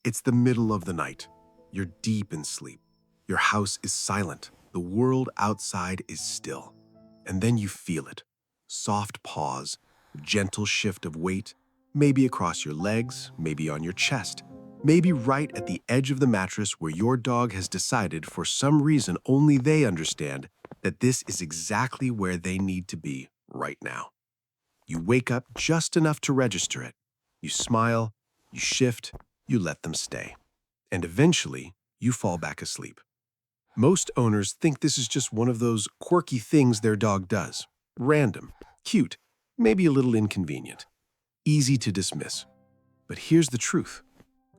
It's the middle of the night. You're deep in sleep. Your house is silent. The world outside is still. And then you feel it. Soft paws, gentle shift of weight, maybe across your legs, maybe on your chest, maybe right at the edge of the mattress where your dog has decided for some reason only they understand that this is exactly where they need to be right now. You wake up just enough to register it. You smile, you shift, you let them stay. And eventually, you fall back asleep. Most owners think this is just one of those quirky things their dog does. Random, cute, maybe a little inconvenient. Easy to dismiss. But here's the truth.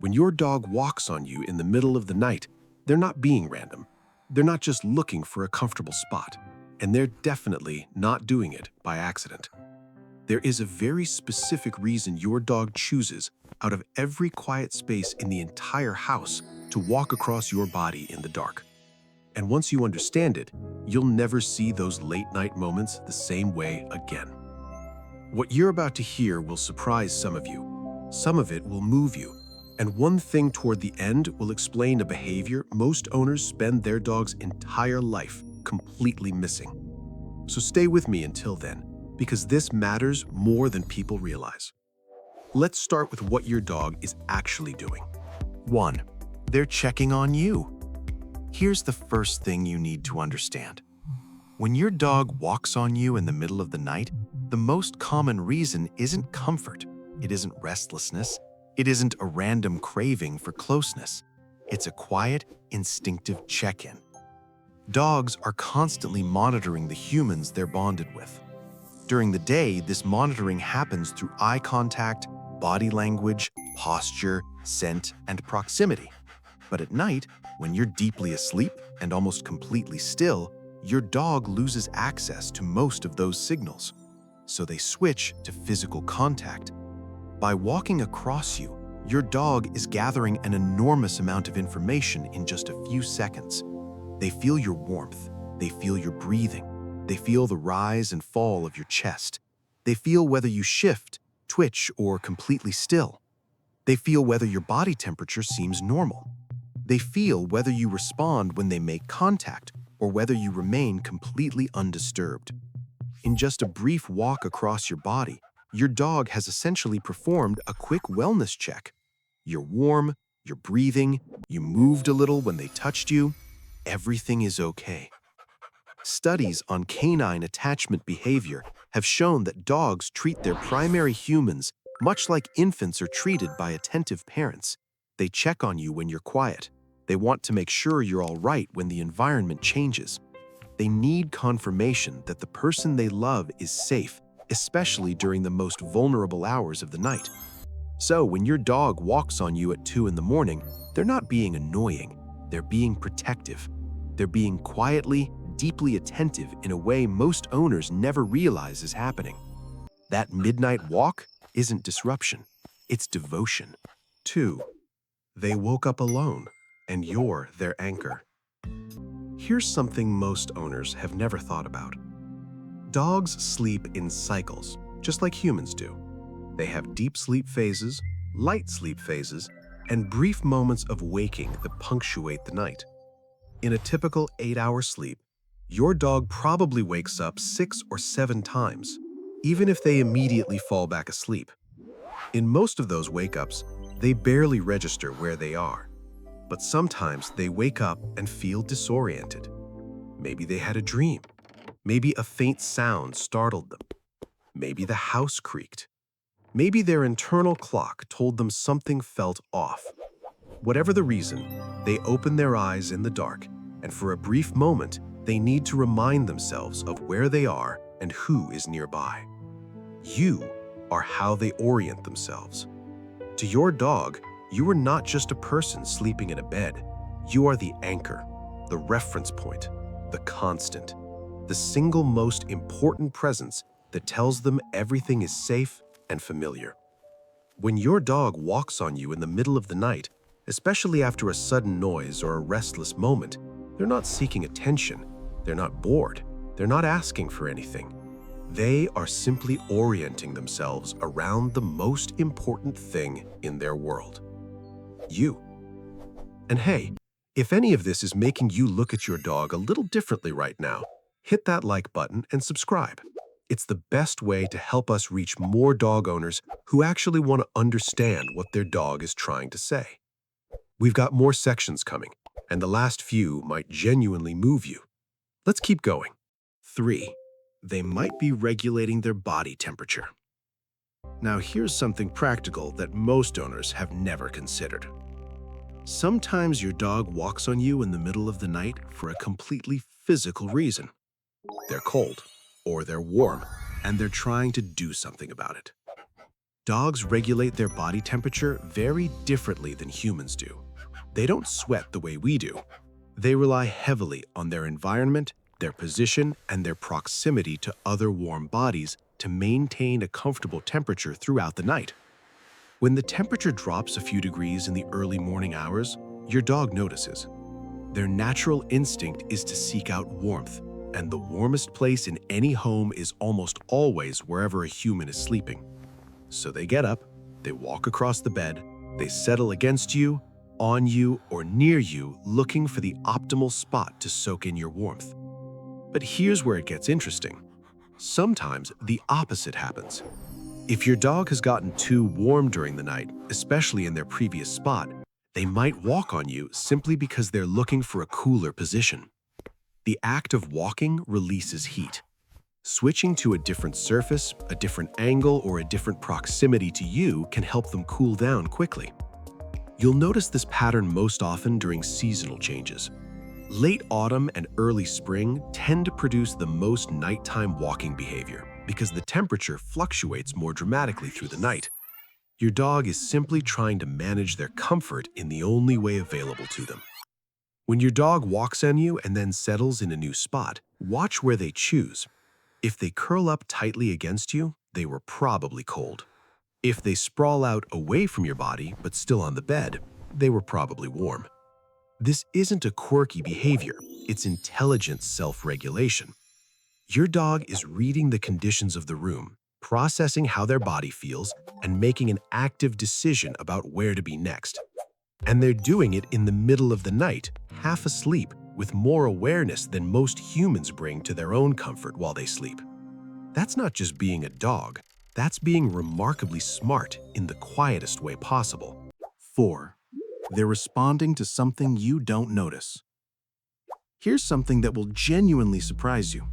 When your dog walks on you in the middle of the night, they're not being random. They're not just looking for a comfortable spot. And they're definitely not doing it by accident. There is a very specific reason your dog chooses, out of every quiet space in the entire house, to walk across your body in the dark. And once you understand it, you'll never see those late-night moments the same way again. What you're about to hear will surprise some of you. Some of it will move you. And one thing toward the end will explain a behavior most owners spend their dog's entire life completely missing. So stay with me until then, because this matters more than people realize. Let's start with what your dog is actually doing. 1. They're checking on you. Here's the first thing you need to understand. When your dog walks on you in the middle of the night, the most common reason isn't comfort. It isn't restlessness. It isn't a random craving for closeness. It's a quiet, instinctive check-in. Dogs are constantly monitoring the humans they're bonded with. During the day, this monitoring happens through eye contact, body language, posture, scent, and proximity. But at night, when you're deeply asleep and almost completely still, your dog loses access to most of those signals. So they switch to physical contact. By walking across you, your dog is gathering an enormous amount of information in just a few seconds. They feel your warmth. They feel your breathing. They feel the rise and fall of your chest. They feel whether you shift, twitch, or completely still. They feel whether your body temperature seems normal. They feel whether you respond when they make contact or whether you remain completely undisturbed. In just a brief walk across your body, your dog has essentially performed a quick wellness check. You're warm, you're breathing, you moved a little when they touched you. Everything is okay. Studies on canine attachment behavior have shown that dogs treat their primary humans much like infants are treated by attentive parents. They check on you when you're quiet. They want to make sure you're all right when the environment changes. They need confirmation that the person they love is safe, especially during the most vulnerable hours of the night. So when your dog walks on you at 2 in the morning, they're not being annoying. They're being protective. They're being quietly, deeply attentive in a way most owners never realize is happening. That midnight walk isn't disruption, it's devotion. 2. They woke up alone, and you're their anchor. Here's something most owners have never thought about. Dogs sleep in cycles, just like humans do. They have deep sleep phases, light sleep phases, and brief moments of waking that punctuate the night. In a typical 8-hour sleep, your dog probably wakes up 6 or 7 times, even if they immediately fall back asleep. In most of those wake-ups, they barely register where they are. But sometimes they wake up and feel disoriented. Maybe they had a dream. Maybe a faint sound startled them. Maybe the house creaked. Maybe their internal clock told them something felt off. Whatever the reason, they open their eyes in the dark, and for a brief moment, they need to remind themselves of where they are and who is nearby. You are how they orient themselves. To your dog, you are not just a person sleeping in a bed. You are the anchor, the reference point, the constant, the single most important presence that tells them everything is safe and familiar. When your dog walks on you in the middle of the night, especially after a sudden noise or a restless moment, they're not seeking attention. They're not bored. They're not asking for anything. They are simply orienting themselves around the most important thing in their world. You. And hey, if any of this is making you look at your dog a little differently right now, hit that like button and subscribe. It's the best way to help us reach more dog owners who actually want to understand what their dog is trying to say. We've got more sections coming, and the last few might genuinely move you. Let's keep going. 3. They might be regulating their body temperature. Now here's something practical that most owners have never considered. Sometimes your dog walks on you in the middle of the night for a completely physical reason. They're cold, or they're warm, and they're trying to do something about it. Dogs regulate their body temperature very differently than humans do. They don't sweat the way we do. They rely heavily on their environment, their position, and their proximity to other warm bodies to maintain a comfortable temperature throughout the night. When the temperature drops a few degrees in the early morning hours, your dog notices. Their natural instinct is to seek out warmth, and the warmest place in any home is almost always wherever a human is sleeping. So they get up, they walk across the bed, they settle against you, on you, or near you, looking for the optimal spot to soak in your warmth. But here's where it gets interesting. Sometimes the opposite happens. If your dog has gotten too warm during the night, especially in their previous spot, they might walk on you simply because they're looking for a cooler position. The act of walking releases heat. Switching to a different surface, a different angle, or a different proximity to you can help them cool down quickly. You'll notice this pattern most often during seasonal changes. Late autumn and early spring tend to produce the most nighttime walking behavior because the temperature fluctuates more dramatically through the night. Your dog is simply trying to manage their comfort in the only way available to them. When your dog walks on you and then settles in a new spot, watch where they choose. If they curl up tightly against you, they were probably cold. If they sprawl out away from your body but still on the bed, they were probably warm. This isn't a quirky behavior, it's intelligent self-regulation. Your dog is reading the conditions of the room, processing how their body feels, and making an active decision about where to be next. And they're doing it in the middle of the night, half asleep, with more awareness than most humans bring to their own comfort while they sleep. That's not just being a dog, that's being remarkably smart in the quietest way possible. 4. They're responding to something you don't notice. Here's something that will genuinely surprise you.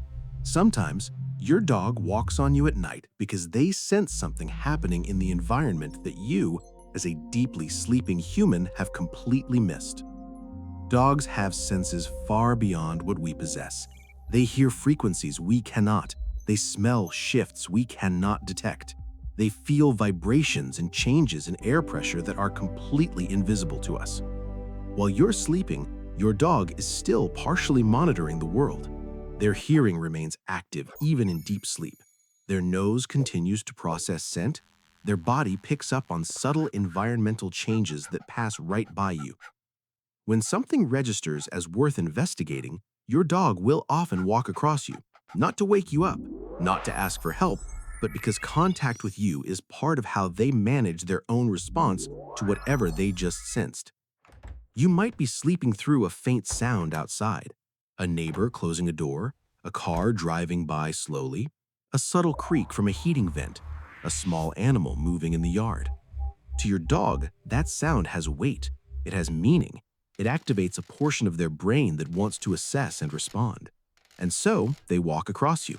Sometimes, your dog walks on you at night because they sense something happening in the environment that you, as a deeply sleeping human, have completely missed. Dogs have senses far beyond what we possess. They hear frequencies we cannot. They smell shifts we cannot detect. They feel vibrations and changes in air pressure that are completely invisible to us. While you're sleeping, your dog is still partially monitoring the world. Their hearing remains active even in deep sleep. Their nose continues to process scent. Their body picks up on subtle environmental changes that pass right by you. When something registers as worth investigating, your dog will often walk across you, not to wake you up, not to ask for help, but because contact with you is part of how they manage their own response to whatever they just sensed. You might be sleeping through a faint sound outside, a neighbor closing a door, a car driving by slowly, a subtle creak from a heating vent, a small animal moving in the yard. To your dog, that sound has weight, it has meaning. It activates a portion of their brain that wants to assess and respond. And so, they walk across you.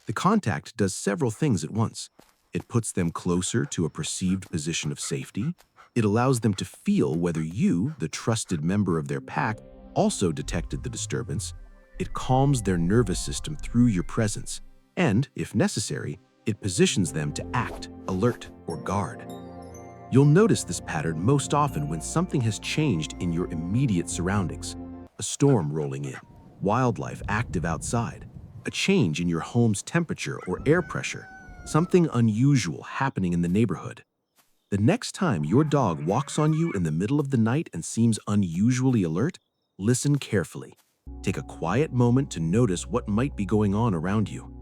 The contact does several things at once. It puts them closer to a perceived position of safety. It allows them to feel whether you, the trusted member of their pack, also detected the disturbance. It calms their nervous system through your presence. And, if necessary, it positions them to act, alert, or guard. You'll notice this pattern most often when something has changed in your immediate surroundings. A storm rolling in, wildlife active outside, a change in your home's temperature or air pressure, something unusual happening in the neighborhood. The next time your dog walks on you in the middle of the night and seems unusually alert, listen carefully. Take a quiet moment to notice what might be going on around you.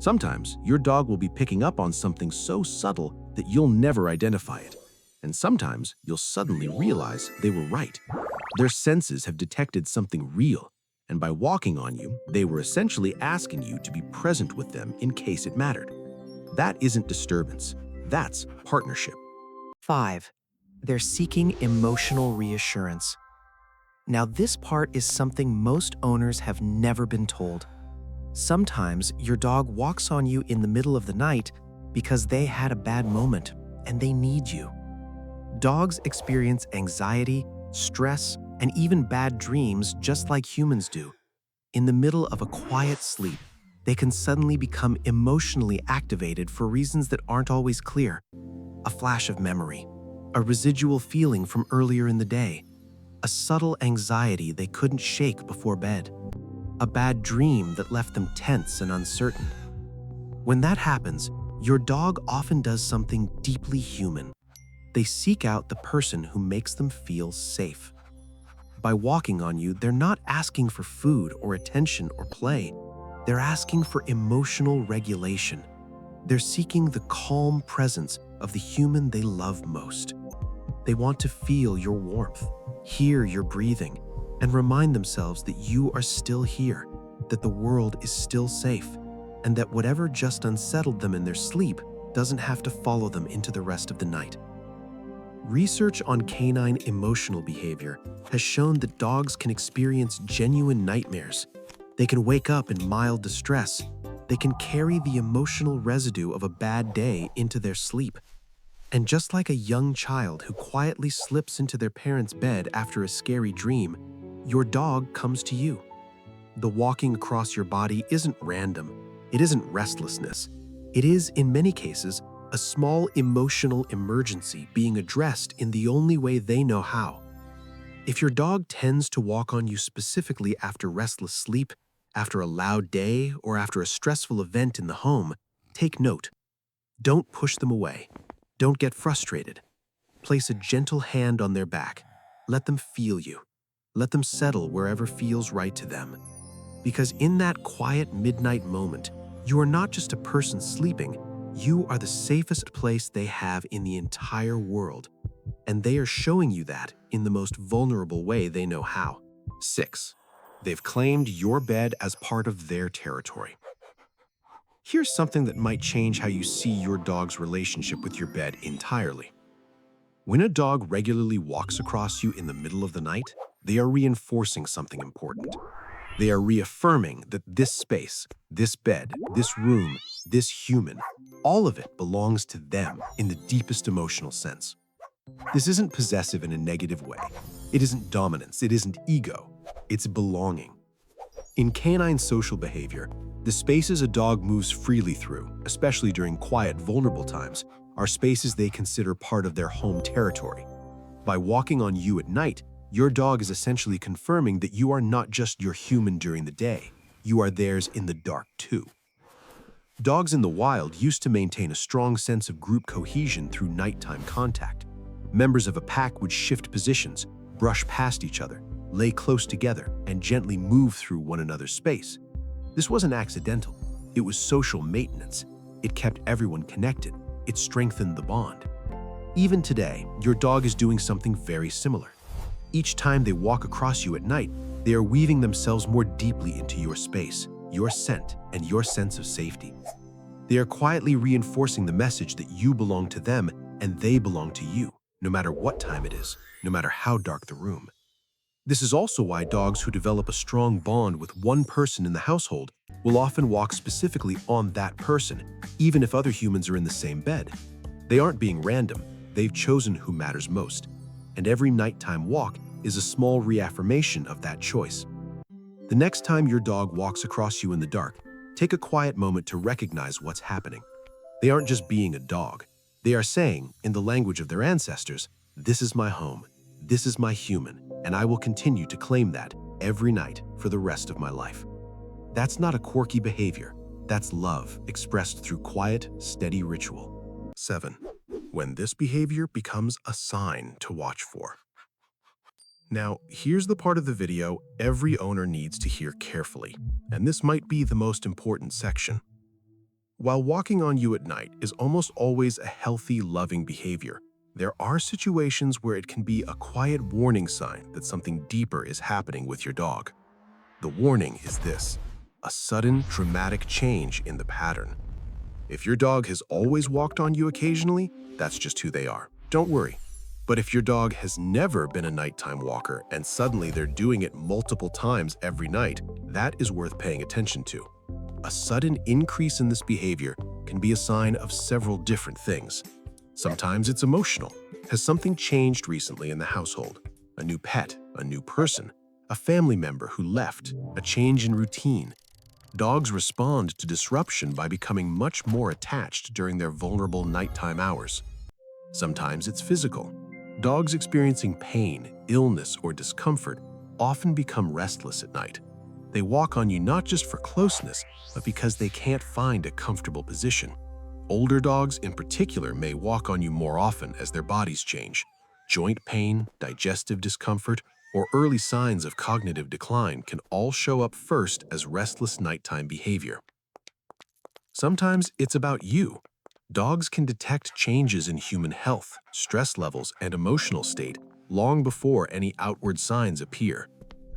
Sometimes your dog will be picking up on something so subtle that you'll never identify it. And sometimes you'll suddenly realize they were right. Their senses have detected something real, and by walking on you, they were essentially asking you to be present with them in case it mattered. That isn't disturbance, that's partnership. 5. They're seeking emotional reassurance. Now, this part is something most owners have never been told. Sometimes your dog walks on you in the middle of the night because they had a bad moment and they need you. Dogs experience anxiety, stress, and even bad dreams just like humans do. In the middle of a quiet sleep, they can suddenly become emotionally activated for reasons that aren't always clear. A flash of memory, a residual feeling from earlier in the day, a subtle anxiety they couldn't shake before bed, a bad dream that left them tense and uncertain. When that happens, your dog often does something deeply human. They seek out the person who makes them feel safe. By walking on you, they're not asking for food or attention or play. They're asking for emotional regulation. They're seeking the calm presence of the human they love most. They want to feel your warmth, hear your breathing, and remind themselves that you are still here, that the world is still safe, and that whatever just unsettled them in their sleep doesn't have to follow them into the rest of the night. Research on canine emotional behavior has shown that dogs can experience genuine nightmares. They can wake up in mild distress. They can carry the emotional residue of a bad day into their sleep. And just like a young child who quietly slips into their parents' bed after a scary dream, your dog comes to you. The walking across your body isn't random. It isn't restlessness. It is, in many cases, a small emotional emergency being addressed in the only way they know how. If your dog tends to walk on you specifically after restless sleep, after a loud day, or after a stressful event in the home, take note. Don't push them away. Don't get frustrated. Place a gentle hand on their back. Let them feel you. Let them settle wherever feels right to them. Because in that quiet midnight moment, you are not just a person sleeping, you are the safest place they have in the entire world. And they are showing you that in the most vulnerable way they know how. 6. They've claimed your bed as part of their territory. Here's something that might change how you see your dog's relationship with your bed entirely. When a dog regularly walks across you in the middle of the night, they are reinforcing something important. They are reaffirming that this space, this bed, this room, this human, all of it belongs to them in the deepest emotional sense. This isn't possessive in a negative way. It isn't dominance. It isn't ego. It's belonging. In canine social behavior, the spaces a dog moves freely through, especially during quiet, vulnerable times, are spaces they consider part of their home territory. By walking on you at night, your dog is essentially confirming that you are not just your human during the day, you are theirs in the dark too. Dogs in the wild used to maintain a strong sense of group cohesion through nighttime contact. Members of a pack would shift positions, brush past each other, lay close together, and gently move through one another's space. This wasn't accidental. It was social maintenance. It kept everyone connected. It strengthened the bond. Even today, your dog is doing something very similar. Each time they walk across you at night, they are weaving themselves more deeply into your space, your scent, and your sense of safety. They are quietly reinforcing the message that you belong to them and they belong to you, no matter what time it is, no matter how dark the room. This is also why dogs who develop a strong bond with one person in the household will often walk specifically on that person, even if other humans are in the same bed. They aren't being random, they've chosen who matters most. And every nighttime walk is a small reaffirmation of that choice. The next time your dog walks across you in the dark, take a quiet moment to recognize what's happening. They aren't just being a dog. They are saying, in the language of their ancestors, "This is my home, this is my human, and I will continue to claim that every night for the rest of my life." That's not a quirky behavior. That's love expressed through quiet, steady ritual. 7. When this behavior becomes a sign to watch for. Now, here's the part of the video every owner needs to hear carefully, and this might be the most important section. While walking on you at night is almost always a healthy, loving behavior, There are situations where it can be a quiet warning sign that something deeper is happening with your dog. The warning is this: a sudden, dramatic change in the pattern. If your dog has always walked on you occasionally, that's just who they are. Don't worry. But if your dog has never been a nighttime walker and suddenly they're doing it multiple times every night, that is worth paying attention to. A sudden increase in this behavior can be a sign of several different things. Sometimes it's emotional. Has something changed recently in the household? A new pet, a new person, a family member who left, a change in routine. Dogs respond to disruption by becoming much more attached during their vulnerable nighttime hours. Sometimes it's physical. Dogs experiencing pain, illness, or discomfort often become restless at night. They walk on you not just for closeness, but because they can't find a comfortable position. Older dogs in particular may walk on you more often as their bodies change. Joint pain, digestive discomfort, or early signs of cognitive decline can all show up first as restless nighttime behavior. Sometimes it's about you. Dogs can detect changes in human health, stress levels, and emotional state long before any outward signs appear.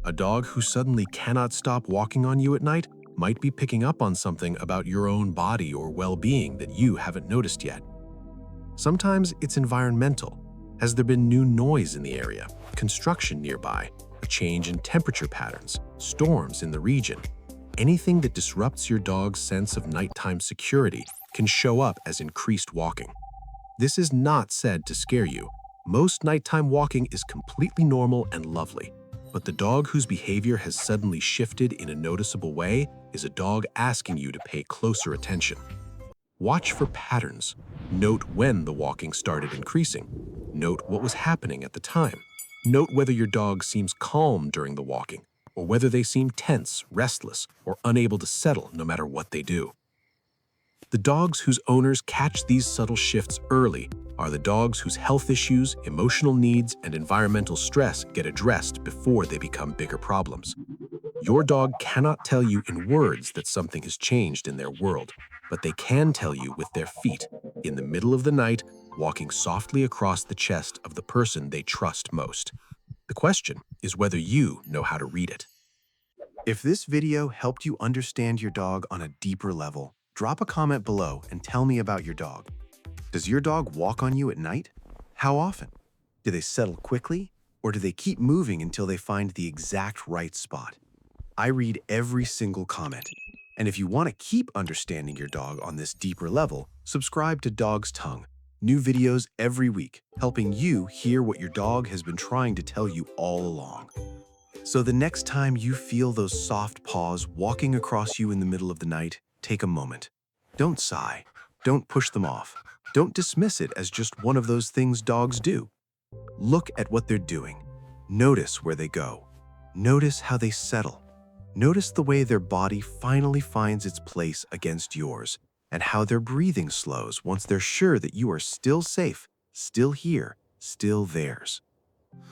A dog who suddenly cannot stop walking on you at night might be picking up on something about your own body or well-being that you haven't noticed yet. Sometimes it's environmental. Has there been new noise in the area, construction nearby, a change in temperature patterns, storms in the region? Anything that disrupts your dog's sense of nighttime security can show up as increased walking. This is not said to scare you. Most nighttime walking is completely normal and lovely. But the dog whose behavior has suddenly shifted in a noticeable way is a dog asking you to pay closer attention. Watch for patterns. Note when the walking started increasing. Note what was happening at the time. Note whether your dog seems calm during the walking, or whether they seem tense, restless, or unable to settle no matter what they do. The dogs whose owners catch these subtle shifts early are the dogs whose health issues, emotional needs, and environmental stress get addressed before they become bigger problems. Your dog cannot tell you in words that something has changed in their world, but they can tell you with their feet, in the middle of the night, walking softly across the chest of the person they trust most. The question is whether you know how to read it. If this video helped you understand your dog on a deeper level, drop a comment below and tell me about your dog. Does your dog walk on you at night? How often? Do they settle quickly, or do they keep moving until they find the exact right spot? I read every single comment. And if you want to keep understanding your dog on this deeper level, subscribe to Dog's Tongue. New videos every week, helping you hear what your dog has been trying to tell you all along. So the next time you feel those soft paws walking across you in the middle of the night, take a moment. Don't sigh. Don't push them off. Don't dismiss it as just one of those things dogs do. Look at what they're doing. Notice where they go. Notice how they settle. Notice the way their body finally finds its place against yours, and how their breathing slows once they're sure that you are still safe, still here, still theirs.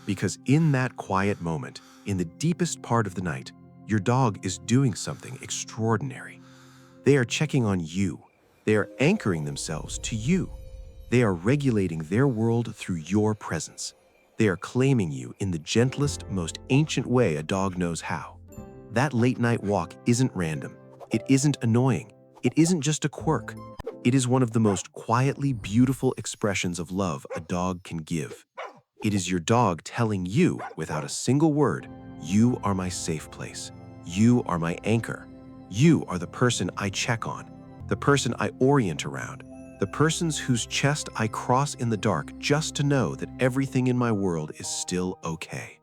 Because in that quiet moment, in the deepest part of the night, your dog is doing something extraordinary. They are checking on you. They are anchoring themselves to you. They are regulating their world through your presence. They are claiming you in the gentlest, most ancient way a dog knows how. That late-night walk isn't random. It isn't annoying. It isn't just a quirk. It is one of the most quietly beautiful expressions of love a dog can give. It is your dog telling you, without a single word, you are my safe place. You are my anchor. You are the person I check on, the person I orient around, the persons whose chest I cross in the dark just to know that everything in my world is still okay.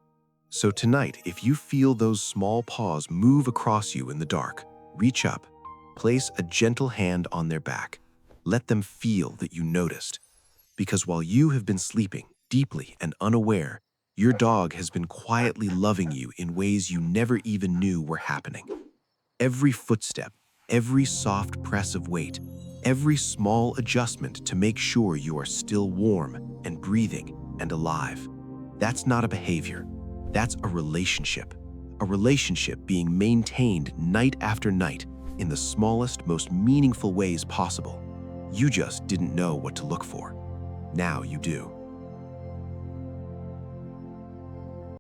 So tonight, if you feel those small paws move across you in the dark, reach up, place a gentle hand on their back. Let them feel that you noticed. Because while you have been sleeping deeply and unaware, your dog has been quietly loving you in ways you never even knew were happening. Every footstep, every soft press of weight, every small adjustment to make sure you are still warm and breathing and alive. That's not a behavior. That's a relationship being maintained night after night in the smallest, most meaningful ways possible. You just didn't know what to look for. Now you do.